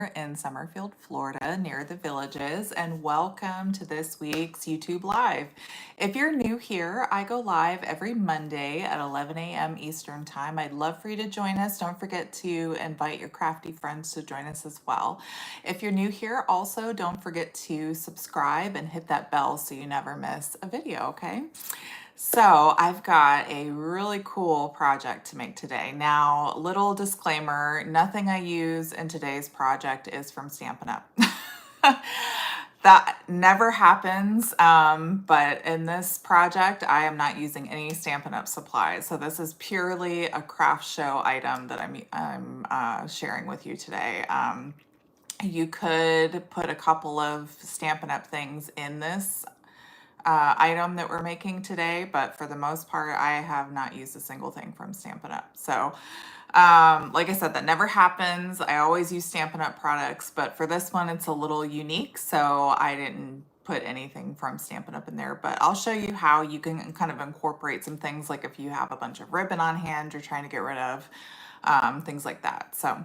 in Summerfield, Florida, near the Villages, and welcome to this week's YouTube Live. If you're new here, I go live every Monday at 11 a.m. Eastern Time. I'd love for you to join us. Don't forget to invite your crafty friends to join us as well. If you're new here, also don't forget to subscribe and hit that bell so you never miss a video, okay? So I've got a really cool project to make today. Now, little disclaimer, nothing I use in today's project is from Stampin' Up. That never happens, but in this project, I am not using any Stampin' Up supplies. So this is purely a craft show item that I'm sharing with you today. You could put a couple of Stampin' Up things in this item that we're making today, but for the most part, I have not used a single thing from Stampin' Up. So, like I said, that never happens. I always use Stampin' Up products, but for this one, it's a little unique, so I didn't put anything from Stampin' Up in there, but I'll show you how you can kind of incorporate some things, like if you have a bunch of ribbon on hand you're trying to get rid of, things like that. So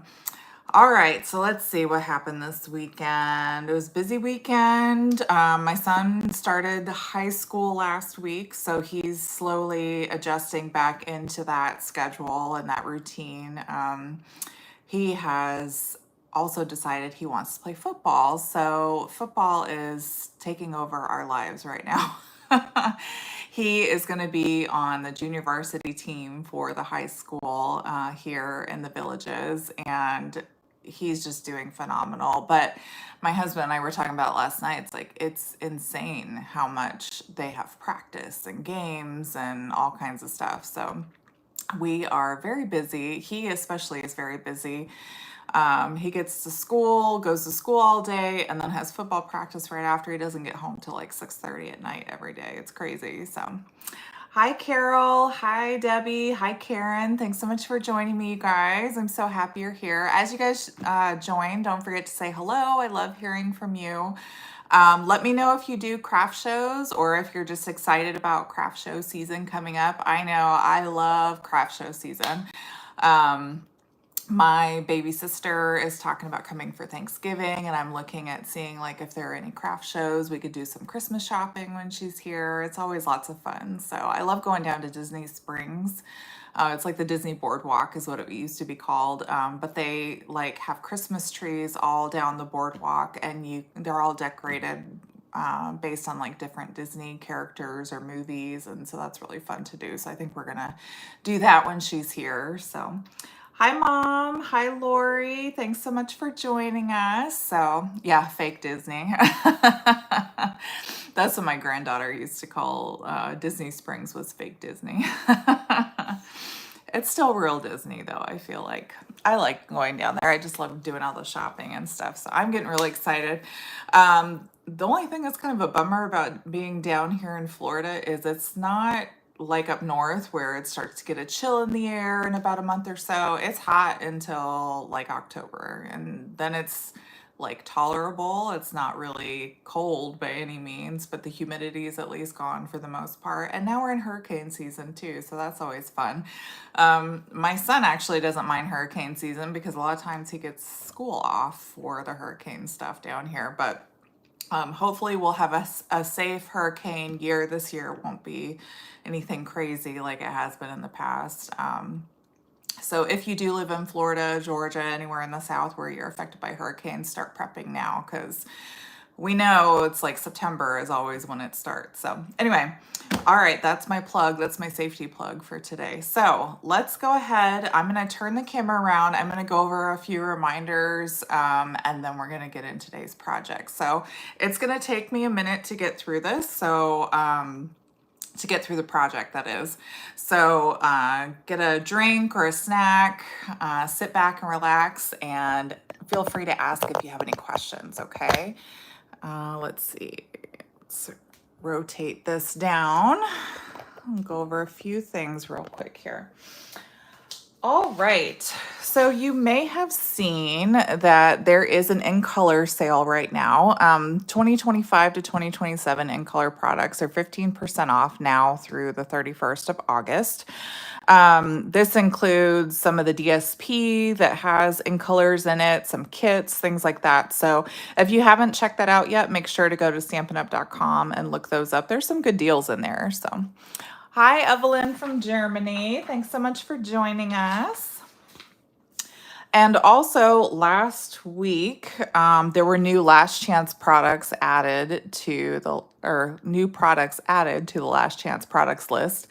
all right, so let's see what happened this weekend. It was a busy weekend. My son started high school last week, so he's slowly adjusting back into that schedule and that routine. He has also decided he wants to play football, so football is taking over our lives right now. He is going to be on the junior varsity team for the high school here in the Villages, and he's just doing phenomenal. But my husband and I were talking about last night, it's like it's insane how much they have practice and games and all kinds of stuff. So we are very busy. He especially is very busy. He gets to school, goes to school all day, and then has football practice right after. He doesn't get home till like 6:30 at night every day. It's crazy. So hi, Carol. Hi, Debbie. Hi, Karen. Thanks so much for joining me, you guys. I'm so happy you're here. As you guys join, don't forget to say hello. I love hearing from you. Let me know if you do craft shows or if you're just excited about craft show season coming up. I know I love craft show season. My baby sister is talking about coming for Thanksgiving, and I'm looking at seeing like if there are any craft shows. We could do some Christmas shopping when she's here. It's always lots of fun. So I love going down to Disney Springs. It's like the Disney Boardwalk is what it used to be called. But they like have Christmas trees all down the boardwalk, and they're all decorated based on like different Disney characters or movies. And so that's really fun to do. So I think we're gonna do that when she's here. So hi, Mom. Hi, Lori. Thanks so much for joining us. So, yeah, fake Disney. That's what my granddaughter used to call Disney Springs, was fake Disney. It's still real Disney, though, I feel like. I like going down there. I just love doing all the shopping and stuff. So I'm getting really excited. The only thing that's kind of a bummer about being down here in Florida is it's not like up north where it starts to get a chill in the air in about a month or so. It's hot until like October, and then it's like tolerable. It's not really cold by any means, but the humidity is at least gone for the most part. And now we're in hurricane season too, so that's always fun. My son actually doesn't mind hurricane season because a lot of times he gets school off for the hurricane stuff down here, but hopefully we'll have a safe hurricane year this year. It won't be anything crazy like it has been in the past. So if you do live in Florida, Georgia, anywhere in the South where you're affected by hurricanes, start prepping now, because we know it's like September is always when it starts. So anyway, all right, that's my plug. That's my safety plug for today. So let's go ahead. I'm going to turn the camera around. I'm going to go over a few reminders, and then we're going to get into today's project. So it's going to take me a minute to get through this. So, to get through the project, that is. So get a drink or a snack, sit back and relax, and feel free to ask if you have any questions, okay? Let's see. Let's rotate this down and go over a few things real quick here. All right. So you may have seen that there is an in color sale right now. 2025 to 2027 in color products are 15% off now through the 31st of August. This includes some of the DSP that has in colors in it, some kits, things like that. So if you haven't checked that out yet, make sure to go to stampinup.com and look those up. There's some good deals in there. So, hi, Evelyn from Germany. Thanks so much for joining us. And also last week, there were new last chance products added to the, or new products added to the last chance products list,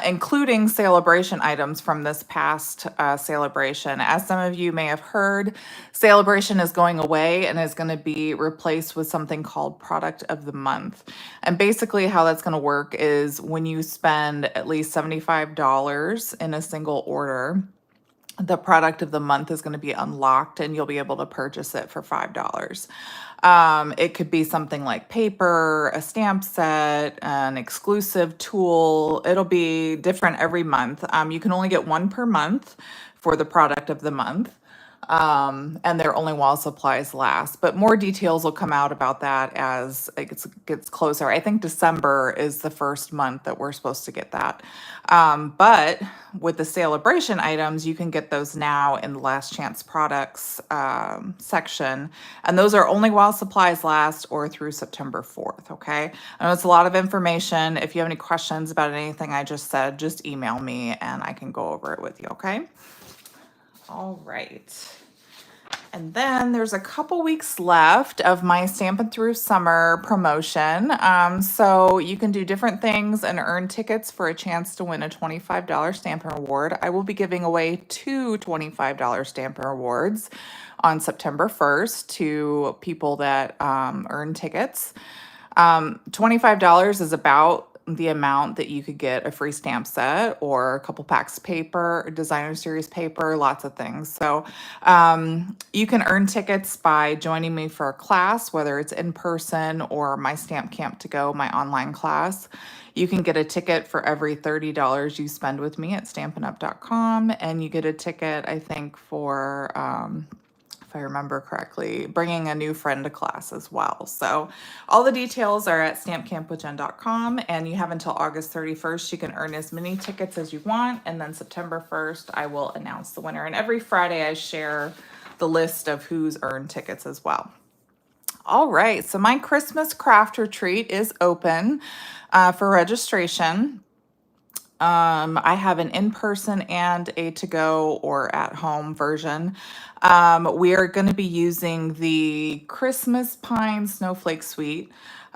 including celebration items from this past celebration. As some of you may have heard, celebration is going away and is going to be replaced with something called product of the month. And basically how that's going to work is when you spend at least $75 in a single order, the product of the month is going to be unlocked and you'll be able to purchase it for $5. It could be something like paper, a stamp set, an exclusive tool. It'll be different every month. You can only get one per month for the product of the month. And they're only while supplies last. But more details will come out about that as it gets closer. I think December is the first month that we're supposed to get that. But with the celebration items, you can get those now in the last chance products section. And those are only while supplies last or through September 4th, okay? I know it's a lot of information. If you have any questions about anything I just said, just email me and I can go over it with you, okay? All right. And then there's a couple weeks left of my Stampin' Through Summer promotion. So you can do different things and earn tickets for a chance to win a $25 Stampin' Award. I will be giving away two $25 Stampin' Awards on September 1st to people that earn tickets. $25 is about the amount that you could get a free stamp set or a couple packs of paper, designer series paper, lots of things. So you can earn tickets by joining me for a class, whether it's in person or my Stamp Camp to Go, my online class. You can get a ticket for every $30 you spend with me at stampinup.com, and you get a ticket, I think, for if I remember correctly, bringing a new friend to class as well. So all the details are at stampcampwithjen.com, and you have until August 31st. You can earn as many tickets as you want, and then September 1st, I will announce the winner. And every Friday, I share the list of who's earned tickets as well. All right, so my Christmas craft retreat is open for registration. I have an in-person and a to-go or at-home version. We are going to be using the Christmas Pine Snowflake Suite.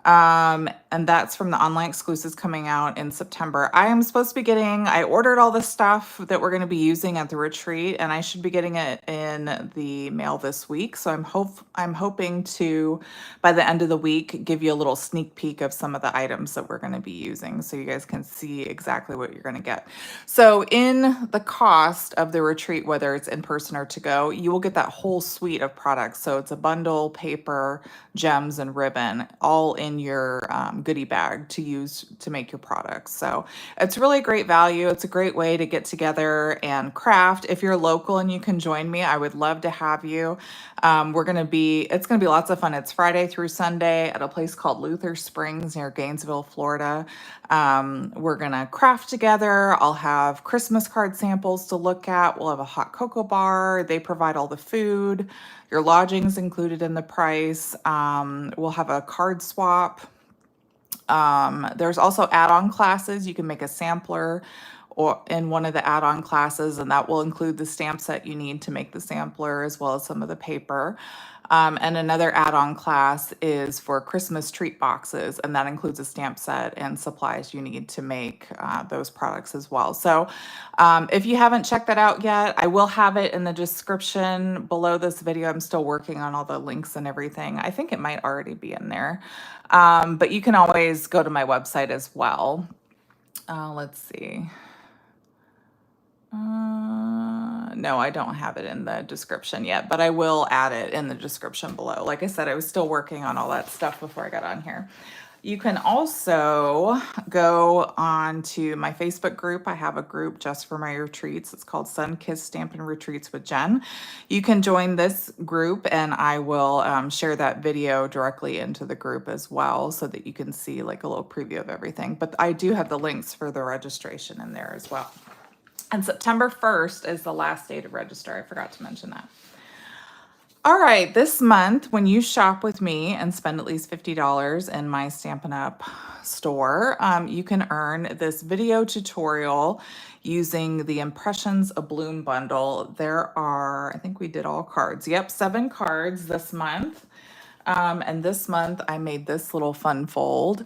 And that's from the online exclusives coming out in September. I am supposed to be I ordered all the stuff that we're going to be using at the retreat, and I should be getting it in the mail this week. So I'm hoping to, by the end of the week, give you a little sneak peek of some of the items that we're going to be using so you guys can see exactly what you're going to get. So in the cost of the retreat, whether it's in person or to go, you will get that whole suite of products. So it's a bundle, paper, gems, and ribbon, all in your goodie bag to use to make your products. So it's really great value. It's a great way to get together and craft. If you're local and you can join me, I would love to have you. It's going to be lots of fun. It's Friday through Sunday at a place called Luther Springs near Gainesville, Florida. We're going to craft together. I'll have Christmas card samples to look at. We'll have a hot cocoa bar. They provide all the food. Your lodging's included in the price. We'll have a card swap. There's also add-on classes. You can make a sampler or in one of the add-on classes, and that will include the stamp set you need to make the sampler as well as some of the paper. And another add-on class is for Christmas treat boxes, and that includes a stamp set and supplies you need to make those products as well. So if you haven't checked that out yet, I will have it in the description below this video. I'm still working on all the links and everything. I think it might already be in there. But you can always go to my website as well. Let's see. No, I don't have it in the description yet, but I will add it in the description below. Like I said, I was still working on all that stuff before I got on here. You can also go on to my Facebook group. I have a group just for my retreats. It's called Sun Kiss Stampin' Retreats with Jen. You can join this group and I will share that video directly into the group as well so that you can see like a little preview of everything. But I do have the links for the registration in there as well. And September 1st is the last day to register. I forgot to mention that. All right, this month, when you shop with me and spend at least $50 in my Stampin' Up! Store, you can earn this video tutorial using the Impressions of Bloom bundle. There are, I think we did all cards. Yep, 7 cards this month. And this month I made this little fun fold.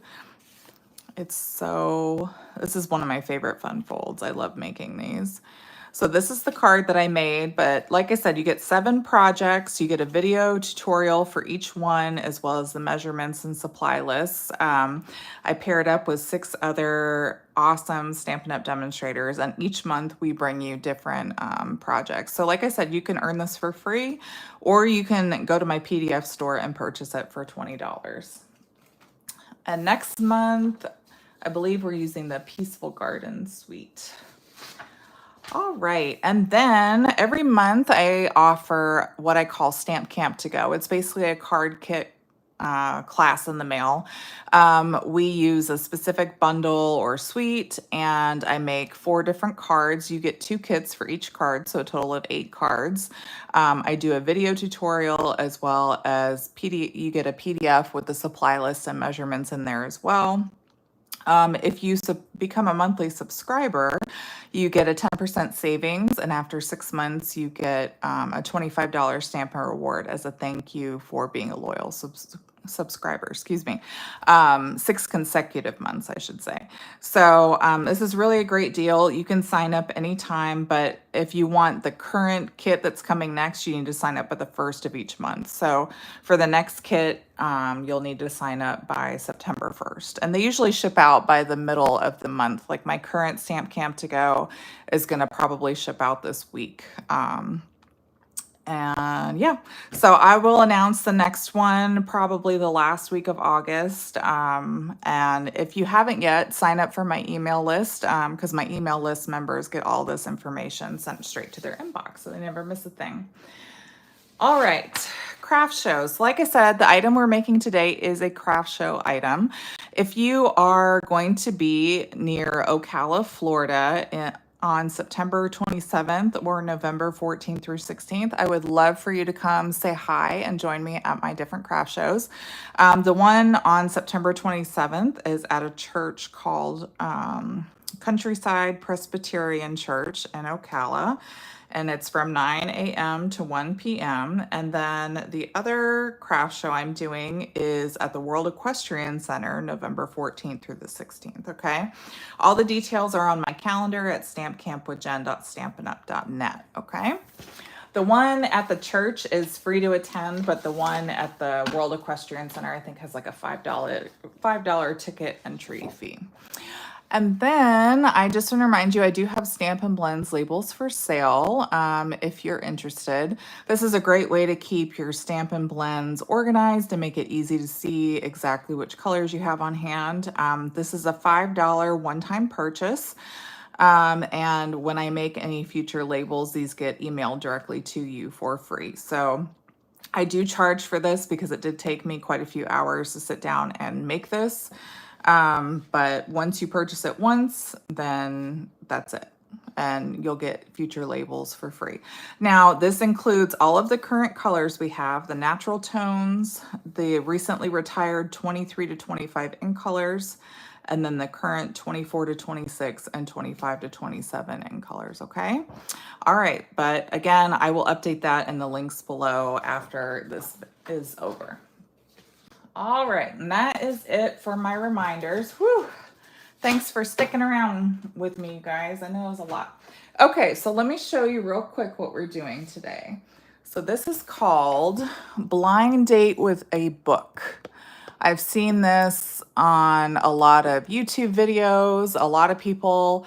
This is one of my favorite fun folds. I love making these. So this is the card that I made, but like I said, you get 7 projects. You get a video tutorial for each one, as well as the measurements and supply lists. I paired up with 6 other awesome Stampin' Up! Demonstrators, and each month we bring you different projects. So like I said, you can earn this for free, or you can go to my PDF store and purchase it for $20. And next month, I believe we're using the Peaceful Garden Suite. All right, and then every month I offer what I call Stamp Camp to Go. It's basically a card kit class in the mail. We use a specific bundle or suite, and I make 4 different cards. You get 2 kits for each card, so a total of 8 cards. I do a video tutorial as well as you get a PDF with the supply list and measurements in there as well. If you become a monthly subscriber, you get a 10% savings, and after 6 months, you get a $25 Stampin' Reward as a thank you for being a loyal subscriber. Excuse me. 6 consecutive months, I should say. So this is really a great deal. You can sign up anytime, but if you want the current kit that's coming next, you need to sign up at the 1st of each month. So for the next kit, you'll need to sign up by September 1st. And they usually ship out by the middle of the month. Like my current Stamp Camp to Go is going to probably ship out this week. And yeah, so I will announce the next one probably the last week of August. And if you haven't yet, sign up for my email list, because my email list members get all this information sent straight to their inbox, so they never miss a thing. All right, craft shows. Like I said, the item we're making today is a craft show item. If you are going to be near Ocala, Florida, on September 27th or November 14th through 16th, I would love for you to come say hi and join me at my different craft shows. The one on September 27th is at a church called Countryside Presbyterian Church in Ocala. And it's from 9 a.m. to 1 p.m. And then the other craft show I'm doing is at the World Equestrian Center, November 14th through the 16th, okay? All the details are on my calendar at stampcampwithjen.stampinup.net, okay? The one at the church is free to attend, but the one at the World Equestrian Center, I think, has like a $5 ticket entry fee. And then I just want to remind you, I do have Stampin' Blends labels for sale if you're interested. This is a great way to keep your Stampin' Blends organized and make it easy to see exactly which colors you have on hand. This is a $5 one-time purchase. And when I make any future labels, these get emailed directly to you for free. So I do charge for this because it did take me quite a few hours to sit down and make this. But once you purchase it once, then that's it. And you'll get future labels for free. Now, this includes all of the current colors we have, the natural tones, the recently retired 23 to 25 in colors, and then the current 24 to 26 and 25 to 27 in colors, okay? All right, but again, I will update that in the links below after this is over. All right, and that is it for my reminders. Whew. Thanks for sticking around with me, you guys. I know it was a lot. Okay, so let me show you real quick what we're doing today. So this is called Blind Date with a Book. I've seen this on a lot of YouTube videos. A lot of people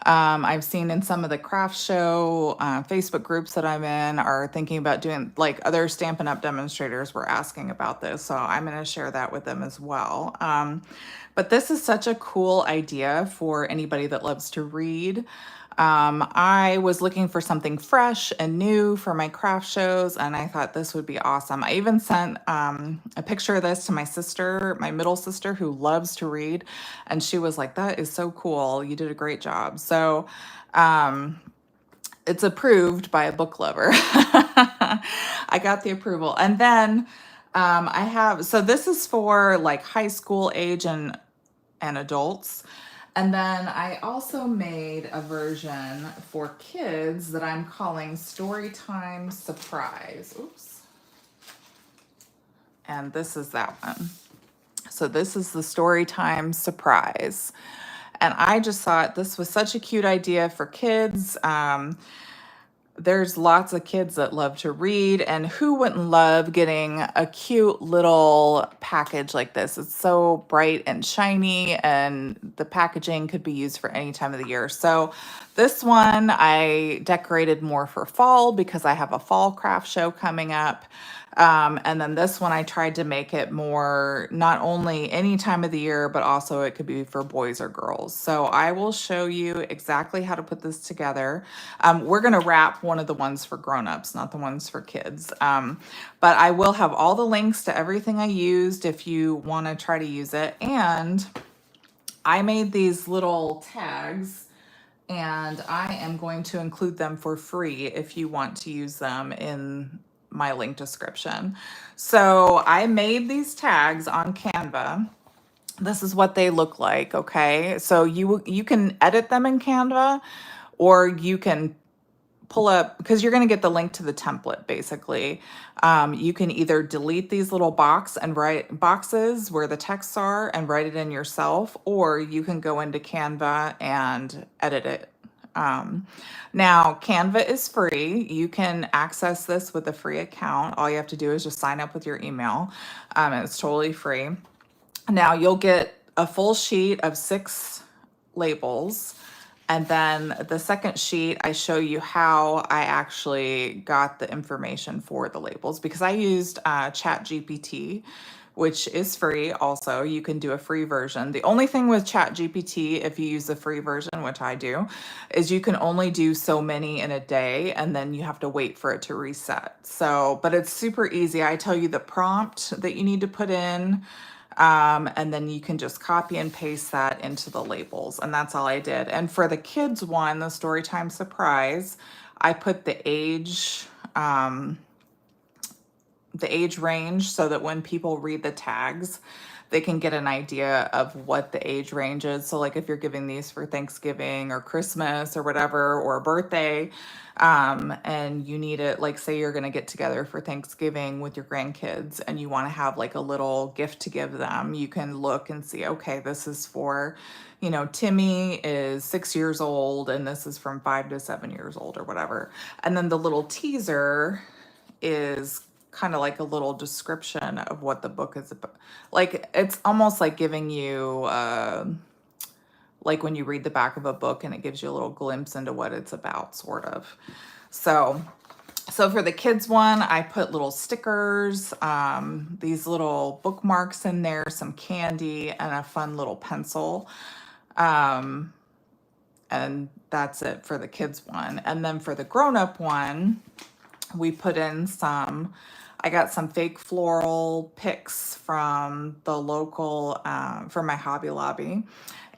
I've seen in some of the craft show Facebook groups that I'm in are thinking about doing, like, other Stampin' Up! Demonstrators were asking about this, so I'm going to share that with them as well. But this is such a cool idea for anybody that loves to read. I was looking for something fresh and new for my craft shows, and I thought this would be awesome. I even sent a picture of this to my sister, my middle sister, who loves to read, and she was like, "That is so cool. You did a great job." So um, it's approved by a book lover. I got the approval. And then I have, so this is for like high school age and adults. And then I also made a version for kids that I'm calling Storytime Surprise. Oops. And this is that one. So this is the Storytime Surprise. And I just thought this was such a cute idea for kids. There's lots of kids that love to read, and who wouldn't love getting a cute little package like this? It's so bright and shiny, and the packaging could be used for any time of the year. So this one I decorated more for fall because I have a fall craft show coming up. And then this one I tried to make it more not only any time of the year, but also it could be for boys or girls. So I will show you exactly how to put this together. We're going to wrap one of the ones for grown-ups, not the ones for kids. But I will have all the links to everything I used if you want to try to use it. And I made these little tags, and I am going to include them for free if you want to use them in my link description. So I made these tags on Canva. This is what they look like, okay? So you can edit them in Canva, or you can pull up, because you're going to get the link to the template basically. You can either delete these little boxes where the texts are and write it in yourself, or you can go into Canva and edit it. Now, Canva is free. You can access this with a free account. All you have to do is just sign up with your email. And it's totally free. Now, you'll get a full sheet of 6 labels. And then the second sheet, I show you how I actually got the information for the labels, because I used ChatGPT, which is free also. You can do a free version. The only thing with ChatGPT, if you use the free version, which I do, is you can only do so many in a day, and then you have to wait for it to reset. So, but it's super easy. I tell you the prompt that you need to put in, and then you can just copy and paste that into the labels. And that's all I did. And for the kids one, the Storytime Surprise, I put the age range so that when people read the tags, they can get an idea of what the age range is. So like if you're giving these for Thanksgiving or Christmas or whatever, or a birthday, and you need it, like say you're going to get together for Thanksgiving with your grandkids and you want to have like a little gift to give them, you can look and see, okay, this is for, Timmy is 6 years old and this is from 5 to 7 years old or whatever. And then the little teaser is kind of like a little description of what the book is about. Like it's almost like giving you like when you read the back of a book and it gives you a little glimpse into what it's about, sort of. So for the kids one, I put little stickers, these little bookmarks in there, some candy, and a fun little pencil. And that's it for the kids one. And then for the grown-up one, we put in I got some fake floral picks from the local, from my Hobby Lobby,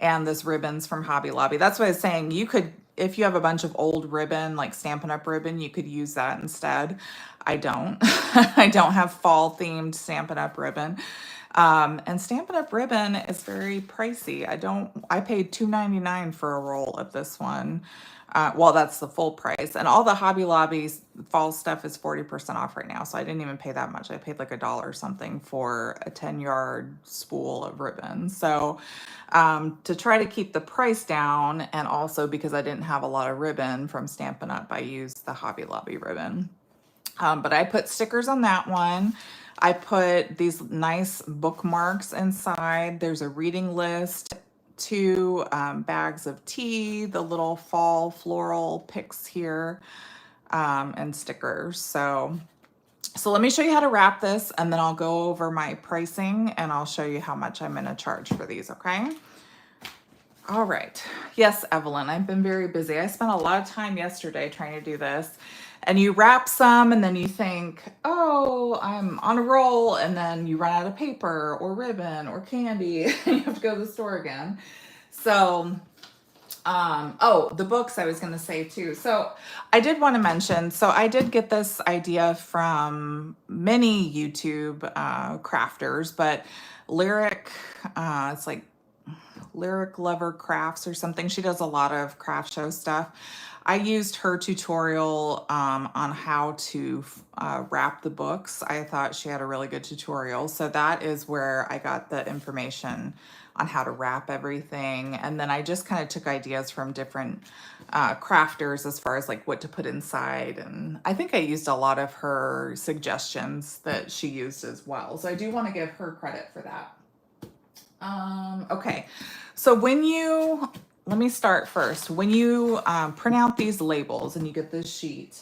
and this ribbons from Hobby Lobby. That's what I was saying. You could, if you have a bunch of old ribbon, like Stampin' Up! Ribbon, you could use that instead. I don't. I don't have fall themed Stampin' Up! Ribbon. And Stampin' Up! Ribbon is very pricey. I paid $2.99 for a roll of this one. Well, that's the full price. And all the Hobby Lobby's fall stuff is 40% off right now. So I didn't even pay that much. I paid like $1 or something for a 10-yard spool of ribbon. So to try to keep the price down, and also because I didn't have a lot of ribbon from Stampin' Up!, I used the Hobby Lobby ribbon. But I put stickers on that one. I put these nice bookmarks inside. There's a reading list 2 bags of tea, the little fall floral picks here, and stickers. So let me show you how to wrap this, and then I'll go over my pricing and I'll show you how much I'm gonna charge for these, okay? All right. Yes, Evelyn, I've been very busy. I spent a lot of time yesterday trying to do this. And you wrap some and then you think, oh, I'm on a roll. And then you run out of paper or ribbon or candy and you have to go to the store again. So, oh, the books I was going to say too. So I did want to mention, so I did get this idea from many YouTube crafters, but Lyric, it's like Lyric Lover Crafts or something. She does a lot of craft show stuff. I used her tutorial on how to wrap the books. I thought she had a really good tutorial. So that is where I got the information on how to wrap everything. And then I just kind of took ideas from different crafters as far as like what to put inside. And I think I used a lot of her suggestions that she used as well. So I do want to give her credit for that. Okay, so when you, let me start first. When you print out these labels and you get this sheet,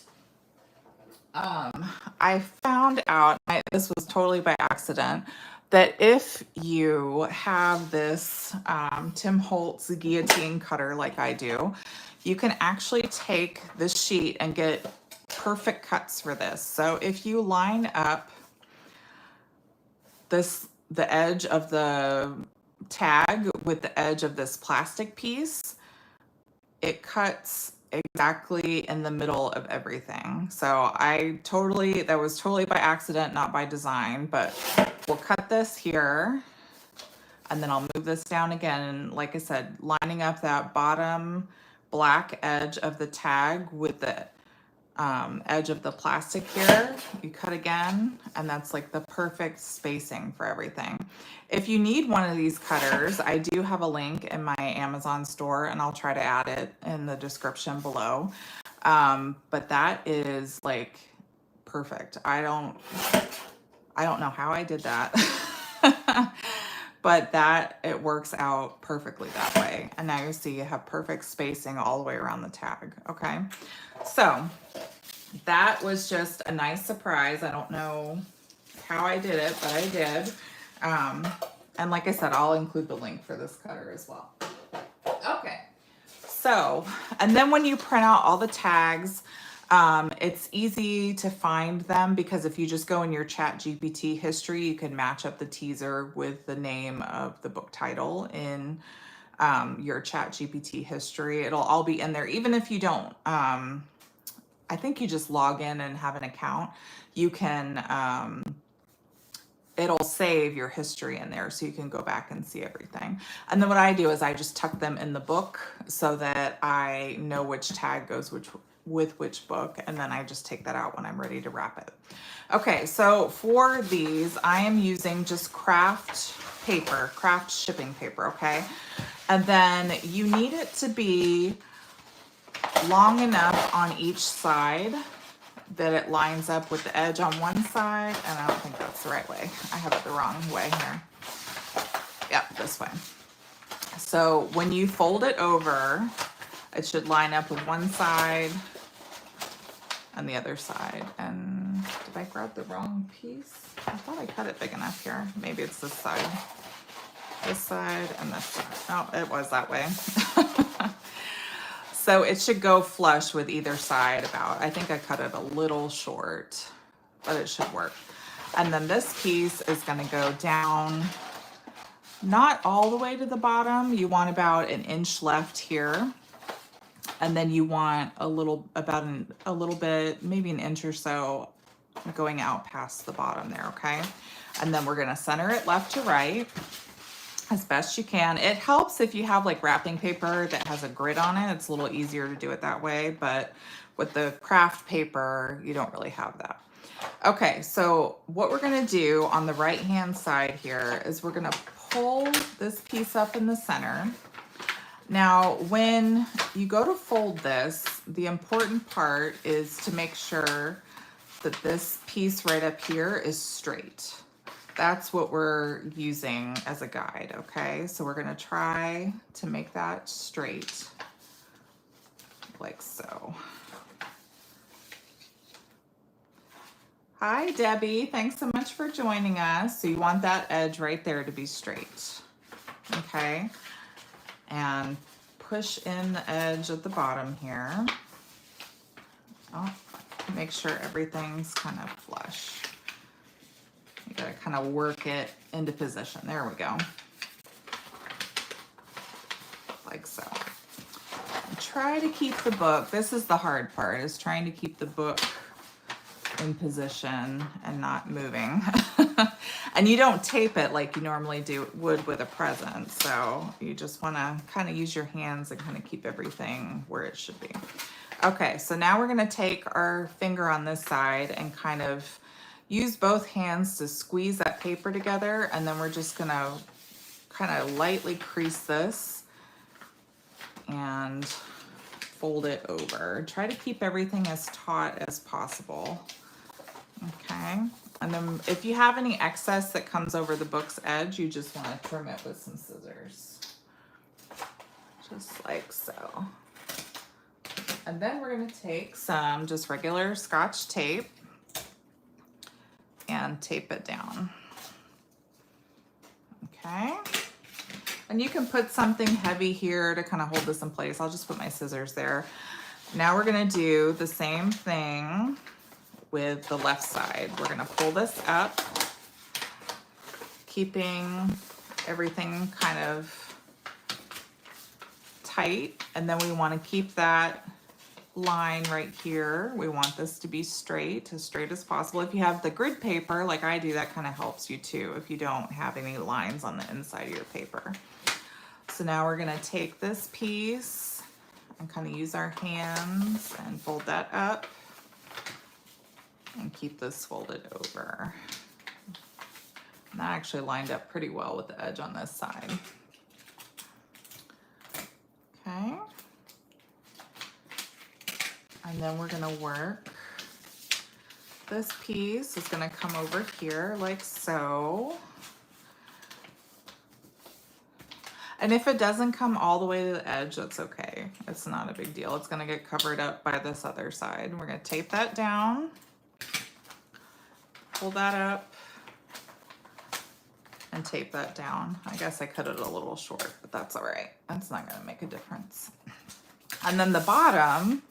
I found out, this was totally by accident, that if you have this Tim Holtz guillotine cutter like I do, you can actually take this sheet and get perfect cuts for this. So if you line up the edge of the tag with the edge of this plastic piece, it cuts exactly in the middle of everything. So that was totally by accident, not by design, but we'll cut this here and then I'll move this down again. And like I said, lining up that bottom black edge of the tag with the edge of the plastic here, you cut again, and that's like the perfect spacing for everything. If you need one of these cutters, I do have a link in my Amazon store and I'll try to add it in the description below. But that is like perfect. I don't know how I did that. But it works out perfectly that way. And now you see you have perfect spacing all the way around the tag, okay? So that was just a nice surprise. I don't know how I did it, but I did. And like I said, I'll include the link for this cutter as well. Okay, so, and then when you print out all the tags, it's easy to find them because if you just go in your ChatGPT history, you can match up the teaser with the name of the book title in your ChatGPT history. It'll all be in there, even if you don't. I think you just log in and have an account. You can, it'll save your history in there so you can go back and see everything. And then what I do is I just tuck them in the book so that I know which tag goes with which book, and then I just take that out when I'm ready to wrap it. Okay, so for these, I am using just Kraft paper, Kraft shipping paper, okay? And then you need it to be long enough on each side that it lines up with the edge on one side, and I don't think that's the right way. I have it the wrong way here. Yep, this way. So when you fold it over, it should line up with one side and the other side. And did I grab the wrong piece? I thought I cut it big enough here. Maybe it's this side and this side. Oh, it was that way. So it should go flush with either side about. I think I cut it a little short, but it should work. And then this piece is going to go down, not all the way to the bottom. You want about an inch left here. And then you want a little bit, maybe an inch or so going out past the bottom there, okay? And then we're going to center it left to right as best you can. It helps if you have like wrapping paper that has a grid on it. It's a little easier to do it that way, but with the Kraft paper, you don't really have that. Okay, so what we're gonna do on the right-hand side here is we're gonna pull this piece up in the center. Now, when you go to fold this, the important part is to make sure that this piece right up here is straight. that's what we're using as a guide, okay? So we're gonna try to make that straight, like so. Hi, Debbie. Thanks so much for joining us. So you want that edge right there to be straight, okay? And push in the edge at the bottom here. Oh, make sure everything's kind of flush. You gotta kind of work it into position. There we go. Like so. And try to keep the book, this is the hard part, is trying to keep the book in position and not moving. And you don't tape it like you normally would with a present. So you just wanna kind of use your hands and kind of keep everything where it should be. Okay, so now we're gonna take our finger on this side and kind of use both hands to squeeze that paper together, and then we're just gonna kind of lightly crease this and fold it over. Try to keep everything as taut as possible. Okay, and then if you have any excess that comes over the book's edge, you just want to trim it with some scissors. Just like so. And then we're going to take some just regular Scotch tape and tape it down. Okay. And you can put something heavy here to kind of hold this in place. I'll just put my scissors there. Now we're going to do the same thing with the left side. We're going to pull this up, keeping everything kind of tight. And then we want to keep that line right here. We want this to be straight, as straight as possible. If you have the grid paper like I do, that kind of helps you too, if you don't have any lines on the inside of your paper. So now we're going to take this piece and kind of use our hands and fold that up and keep this folded over. And that actually lined up pretty well with the edge on this side. Okay. And then we're gonna work. This piece is gonna come over here like so. And if it doesn't come all the way to the edge, that's okay. It's not a big deal. It's gonna get covered up by this other side. We're gonna tape that down, pull that up, and tape that down. I guess I cut it a little short, but that's all right. That's not gonna make a difference. And then the bottom,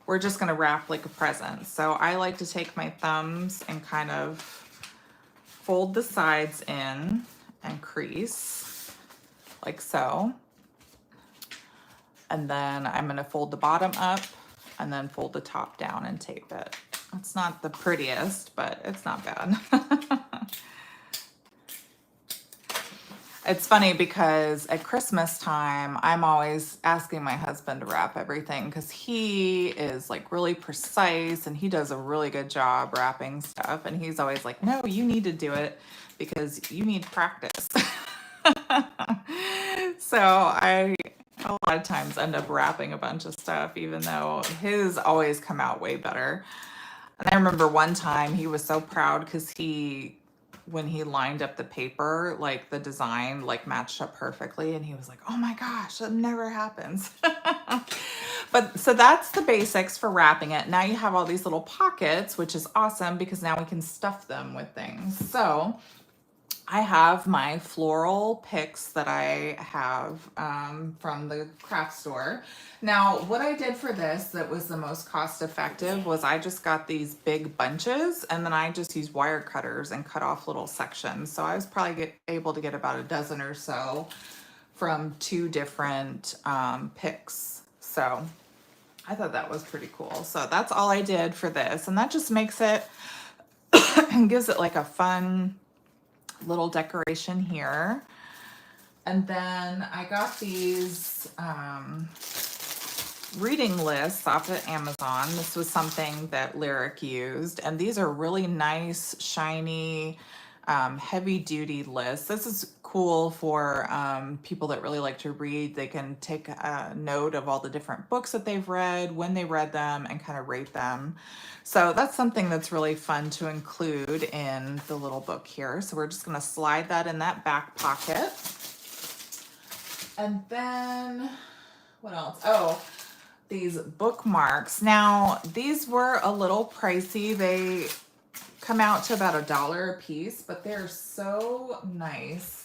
we're just gonna wrap like a present. So I like to take my thumbs and kind of fold the sides in and crease like so. And then I'm gonna fold the bottom up and then fold the top down and tape it. It's not the prettiest, but it's not bad. It's funny because at Christmas time, I'm always asking my husband to wrap everything because he is like really precise and he does a really good job wrapping stuff. And he's always like, no, you need to do it because you need practice. So I a lot of times end up wrapping a bunch of stuff, even though his always come out way better. And I remember one time he was so proud because when he lined up the paper, like the design like matched up perfectly, and he was like, oh my gosh, that never happens. But so that's the basics for wrapping it. Now you have all these little pockets, which is awesome because now we can stuff them with things. So I have my Floral Picks that I have from the craft store. Now, what I did for this that was the most cost effective was I just got these big bunches and then I just used wire cutters and cut off little sections. So I was probably able to get about a dozen or so from 2 different picks. So I thought that was pretty cool. So that's all I did for this. And that just makes it and gives it like a fun little decoration here. And then I got these reading lists off of Amazon. This was something that Lyric used, and these are really nice, shiny, heavy duty lists. This is cool for people that really like to read. They can take a note of all the different books that they've read, when they read them, and kind of rate them. So that's something that's really fun to include in the little book here. So we're just going to slide that in that back pocket. And then what else? Oh, these bookmarks. Now, these were a little pricey. They come out to about $1 a piece, but they're so nice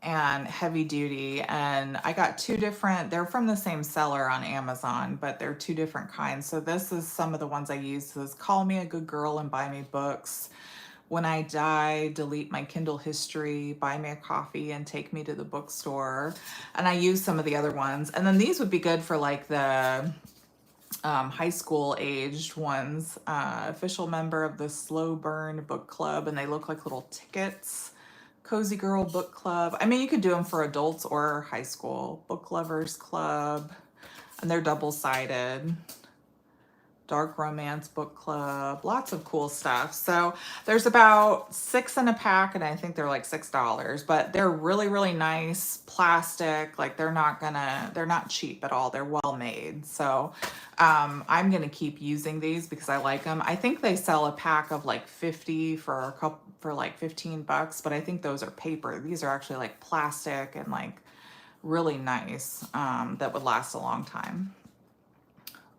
and heavy duty. And I got two different, they're from the same seller on Amazon, but they're two different kinds. So this is some of the ones I use. This is Call Me a Good Girl and Buy Me Books. When I Die, Delete My Kindle History, Buy Me a Coffee, and Take Me to the Bookstore. And I use some of the other ones. And then these would be good for like the high school aged ones. Official member of the Slow Burn Book Club, and they look like little tickets. Cozy Girl Book Club. I mean, you could do them for adults or high school. Book Lovers Club, and they're double-sided. Dark Romance Book Club, lots of cool stuff. So there's about 6 in a pack, and I think they're like $6, but they're really, really nice plastic. Like they're not cheap at all. They're well made. So I'm gonna keep using these because I like them. I think they sell a pack of like 50 for like $15, but I think those are paper. These are actually like plastic and like really nice, that would last a long time.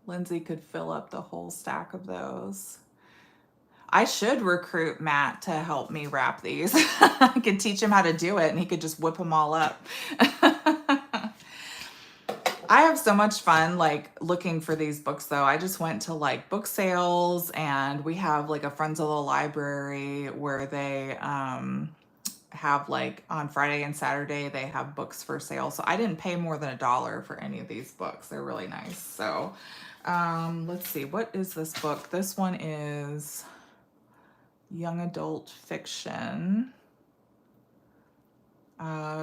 Lindsay could fill up the whole stack of those. I should recruit Matt to help me wrap these. I could teach him how to do it and he could just whip them all up. I have so much fun like looking for these books though. I just went to like book sales, and we have like a Friends of the Library where they have like on Friday and Saturday they have books for sale. So I didn't pay more than $1 for any of these books. They're really nice. So let's see, what is this book? This one is young adult fiction.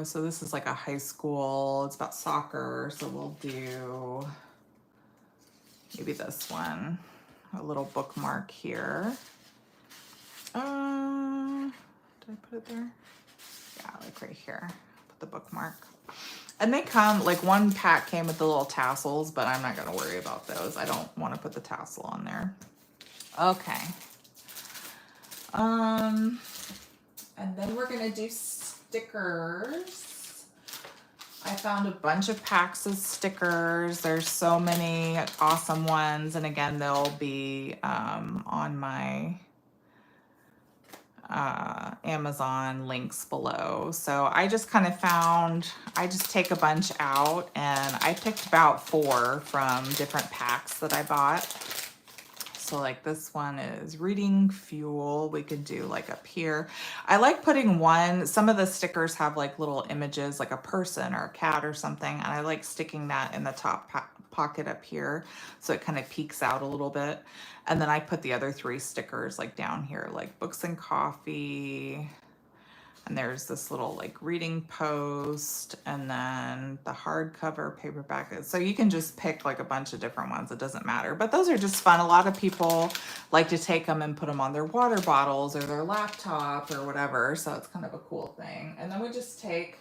So this is like a high school, it's about soccer, so we'll do maybe this one, a little bookmark here. Did I put it there? Yeah, like right here, put the bookmark. And they come, like one pack came with the little tassels, but I'm not gonna worry about those. I don't wanna put the tassel on there. Okay. And then we're gonna do stickers. I found a bunch of packs of stickers. There's so many awesome ones. And again, they'll be on my Amazon links below. So I just kind of found, I just take a bunch out, and I picked about 4 from different packs that I bought. So like this one is Reading Fuel. We could do like up here. I like putting one, some of the stickers have like little images, like a person or a cat or something. And I like sticking that in the top pocket up here, so it kind of peeks out a little bit. And then I put the other 3 stickers like down here, like Books and Coffee. And there's this little like reading post, and then the hardcover paperback. So you can just pick like a bunch of different ones. It doesn't matter, but those are just fun. A lot of people like to take them and put them on their water bottles or their laptop or whatever. So it's kind of a cool thing. And then we just take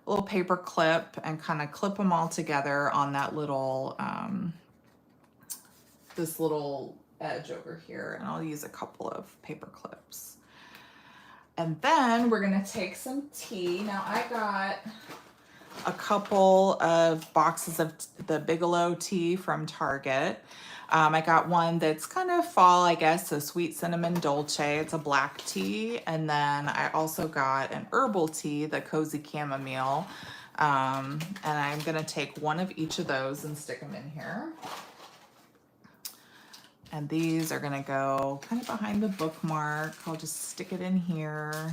a little paper clip and kind of clip them all together on that little, this little edge over here. And I'll use a couple of paper clips. And then we're gonna take some tea. Now I got a couple of boxes of the Bigelow tea from Target. I got one that's kind of fall, I guess, a sweet cinnamon dolce. It's a black tea. And then I also got an herbal tea, the cozy chamomile. And I'm gonna take one of each of those and stick them in here. And these are gonna go kind of behind the bookmark. I'll just stick it in here,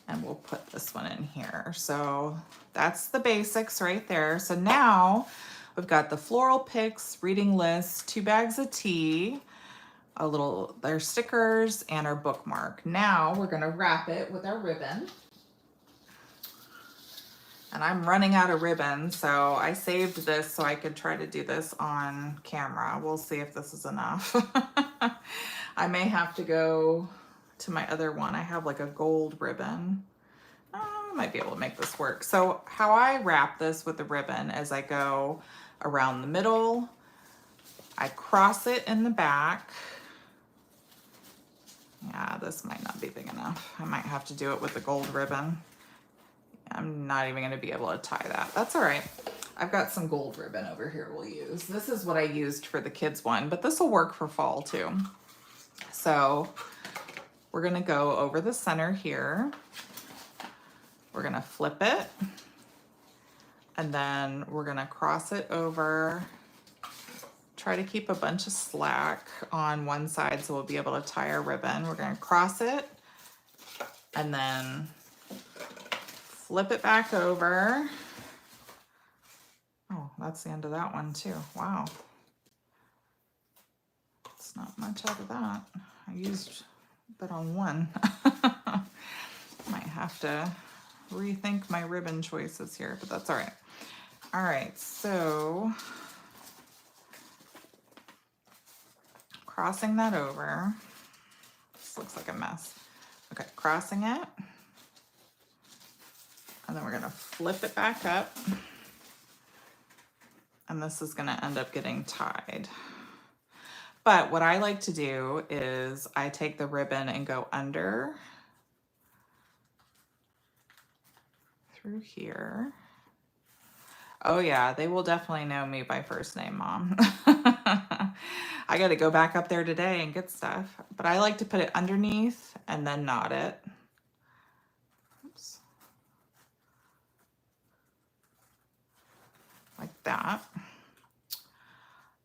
and we'll put this one in here. So that's the basics right there. So now we've got the Floral Picks reading list, 2 bags of tea, their stickers, and our bookmark. Now we're gonna wrap it with our ribbon. And I'm running out of ribbon, so I saved this so I could try to do this on camera. We'll see if this is enough. I may have to go to my other one. I have like a gold ribbon. I might be able to make this work. So how I wrap this with the ribbon is I go around the middle, I cross it in the back. Yeah, this might not be big enough. I might have to do it with the gold ribbon. I'm not even gonna be able to tie that. That's all right. I've got some gold ribbon over here we'll use. This is what I used for the kids one, but this will work for fall too. So we're gonna go over the center here. We're gonna flip it, and then we're gonna cross it over. Try to keep a bunch of slack on one side so we'll be able to tie our ribbon. We're gonna cross it and then flip it back over. Oh, that's the end of that one too. Wow. It's not much out of that. I used a bit on one. Might have to rethink my ribbon choices here, but that's all right. All right, so crossing that over. This looks like a mess. Okay, crossing it. And then we're gonna flip it back up. And this is gonna end up getting tied. But what I like to do is I take the ribbon and go under through here. Oh yeah, they will definitely know me by first name, Mom. I got to go back up there today and get stuff, but I like to put it underneath and then knot it. Oops. Like that.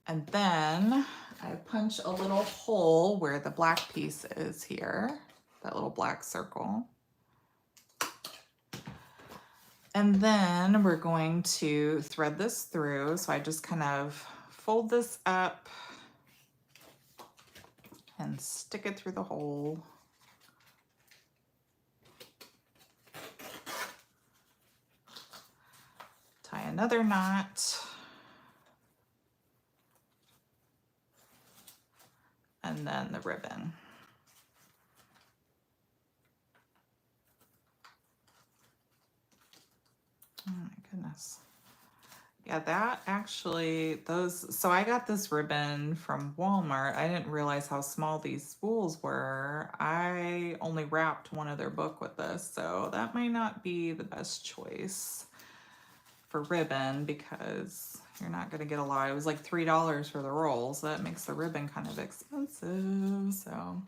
And then I punch a little hole where the black piece is here, that little black circle. And then we're going to thread this through. So I just kind of fold this up and stick it through the hole. Tie another knot. And then the ribbon. Oh my goodness. Yeah, that actually, so I got this ribbon from Walmart. I didn't realize how small these spools were. I only wrapped one other book with this, so that might not be the best choice for ribbon because you're not gonna get a lot. It was like $3 for the roll, so that makes the ribbon kind of expensive. So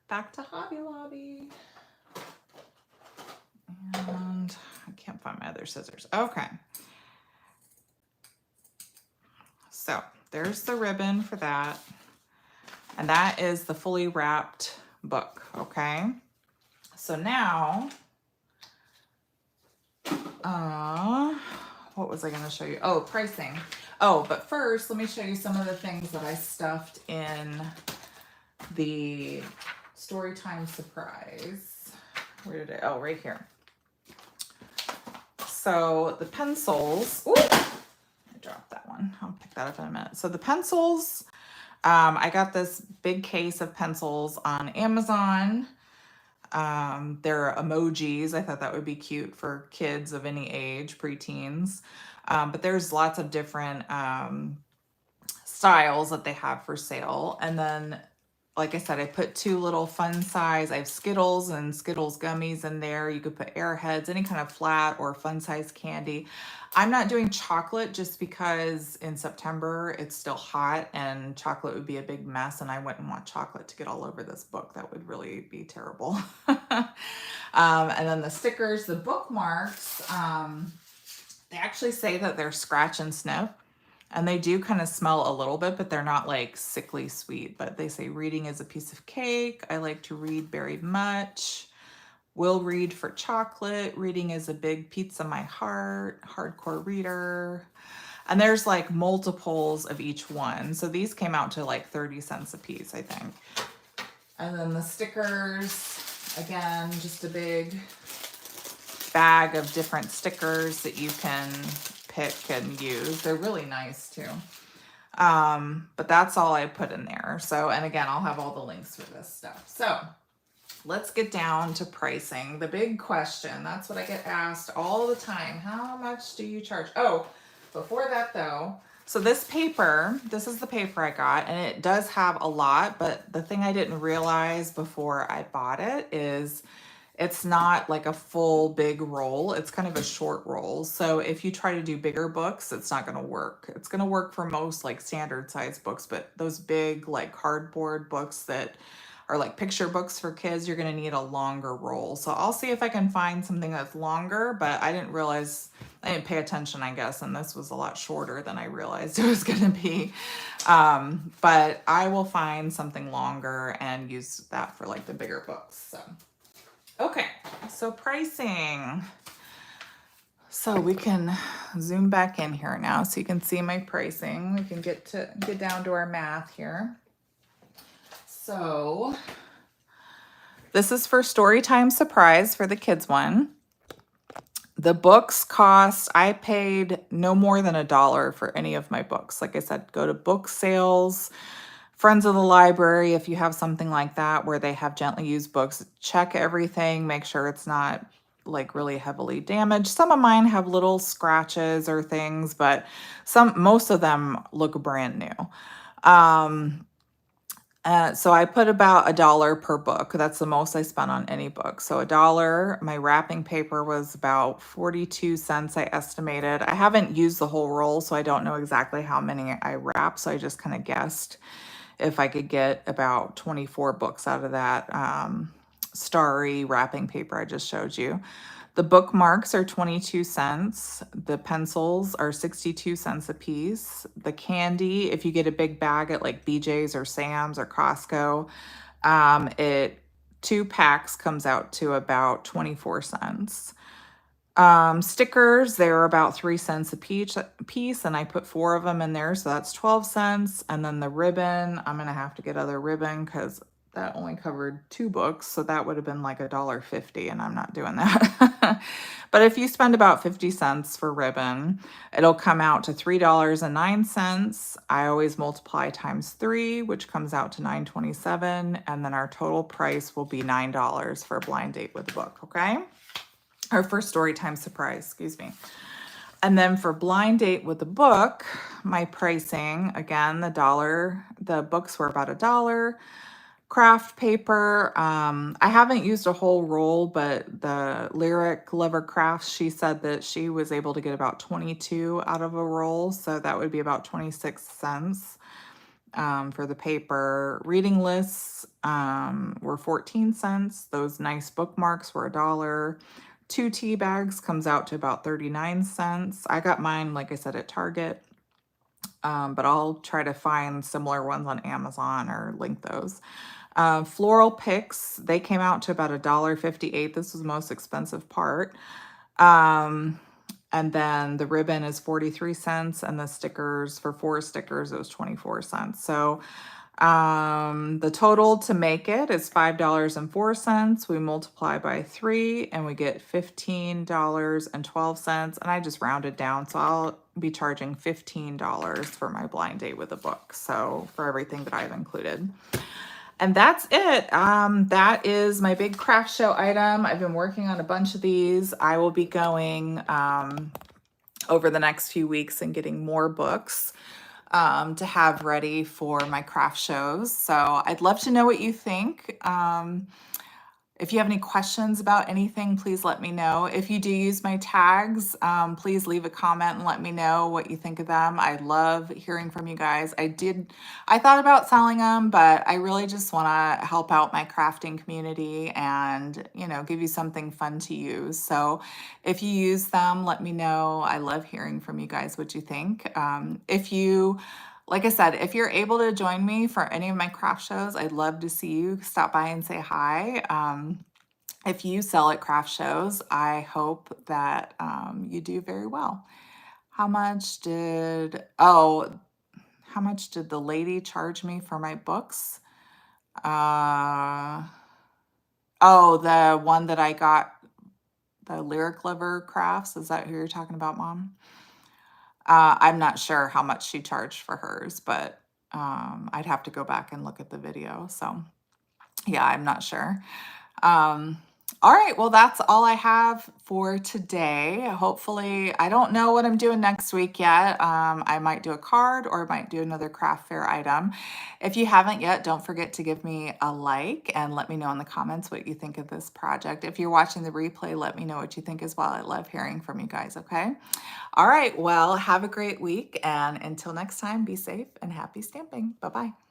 back to Hobby Lobby. And I can't find my other scissors. Okay. So there's the ribbon for that. And that is the fully wrapped book, okay? So now, what was I gonna show you? Oh, pricing. Oh, but first, let me show you some of the things that I stuffed in the Storytime Surprise. Where did it? Oh, right here. So the pencils, ooh, I dropped that one. I'll pick that up in a minute. So the pencils, I got this big case of pencils on Amazon. They're emojis. I thought that would be cute for kids of any age, preteens. But there's lots of different styles that they have for sale. And then, like I said, I put two little fun size. I have Skittles and Skittles gummies in there. You could put Airheads, any kind of flat or fun size candy. I'm not doing chocolate just because in September it's still hot and chocolate would be a big mess, and I wouldn't want chocolate to get all over this book. That would really be terrible. And then the stickers, the bookmarks, they actually say that they're scratch and sniff. And they do kind of smell a little bit, but they're not like sickly sweet. But they say reading is a piece of cake. I like to read very much. Will read for chocolate. Reading is a big pizza my heart. Hardcore reader. And there's like multiples of each one. So these came out to like 30 cents a piece, I think. And then the stickers, again, just a big bag of different stickers that you can pick and use. They're really nice too. But that's all I put in there. So, and again, I'll have all the links for this stuff. So let's get down to pricing. The big question, that's what I get asked all the time. How much do you charge? Oh, before that though, so this paper, this is the paper I got, and it does have a lot, but the thing I didn't realize before I bought it is it's not like a full big roll. It's kind of a short roll. So if you try to do bigger books, it's not going to work. It's going to work for most like standard size books, but those big like cardboard books that are like picture books for kids, you're going to need a longer roll. So I'll see if I can find something that's longer, but I didn't realize, I didn't pay attention, I guess, and this was a lot shorter than I realized it was going to be. But I will find something longer and use that for like the bigger books. So okay, so pricing. So we can zoom back in here now so you can see my pricing. We can get down to our math here. So this is for Storytime Surprise for the kids one. The books cost, I paid no more than $1 for any of my books. Like I said, go to book sales, Friends of the Library, if you have something like that where they have gently used books, check everything, make sure it's not like really heavily damaged. Some of mine have little scratches or things, but most of them look brand new. So I put about $1 per book. That's the most I spent on any book. So $1. My wrapping paper was about 42 cents, I estimated. I haven't used the whole roll, so I don't know exactly how many I wrapped. So I just kind of guessed if I could get about 24 books out of that starry wrapping paper I just showed you. The bookmarks are 22 cents. The pencils are 62 cents a piece. The candy, if you get a big bag at like BJ's or Sam's or Costco, 2 packs comes out to about 24 cents. Stickers, they're about 3 cents a piece, and I put 4 of them in there, so that's 12 cents. And then the ribbon, I'm gonna have to get other ribbon because that only covered 2 books, so that would have been like $1.50, and I'm not doing that. But if you spend about 50 cents for ribbon, it'll come out to $3.09. I always multiply times 3, which comes out to $9.27, and then our total price will be $9 for a blind date with a book, okay? Or for Storytime Surprise, excuse me. And then for blind date with the book, my pricing, again, the books were about $1. Kraft paper, I haven't used a whole roll, but the Lyric Lover Crafts, she said that she was able to get about 22 out of a roll, so that would be about 26 cents for the paper. Reading lists were 14 cents. Those nice bookmarks were $1. 2 tea bags comes out to about 39 cents. I got mine, like I said, at Target, but I'll try to find similar ones on Amazon or link those. Floral Picks, they came out to about $1.58. This was the most expensive part. And then the ribbon is 43 cents, and the stickers, for 4 stickers, it was 24 cents. So the total to make it is $5.04. We multiply by 3 and we get $15.12. And I just rounded down, so I'll be charging $15 for my blind date with a book. So for everything that I've included. And that's it. That is my big craft show item. I've been working on a bunch of these. I will be going over the next few weeks and getting more books to have ready for my craft shows. So I'd love to know what you think. If you have any questions about anything, please let me know. If you do use my tags, please leave a comment and let me know what you think of them. I love hearing from you guys. I thought about selling them, but I really just want to help out my crafting community and, give you something fun to use. So if you use them, let me know. I love hearing from you guys what you think. Like I said, if you're able to join me for any of my craft shows, I'd love to see you. Stop by and say hi. If you sell at craft shows, I hope that you do very well. How much did the lady charge me for my books? The one that I got, the Lyric Lover Crafts. Is that who you're talking about, Mom? I'm not sure how much she charged for hers, but I'd have to go back and look at the video. So yeah, I'm not sure. Um, all right, well, that's all I have for today. Hopefully, I don't know what I'm doing next week yet. I might do a card or I might do another craft fair item. If you haven't yet, don't forget to give me a like and let me know in the comments what you think of this project. If you're watching the replay, let me know what you think as well. I love hearing from you guys, okay? All right, well, have a great week, and until next time, be safe and happy stamping. Bye-bye.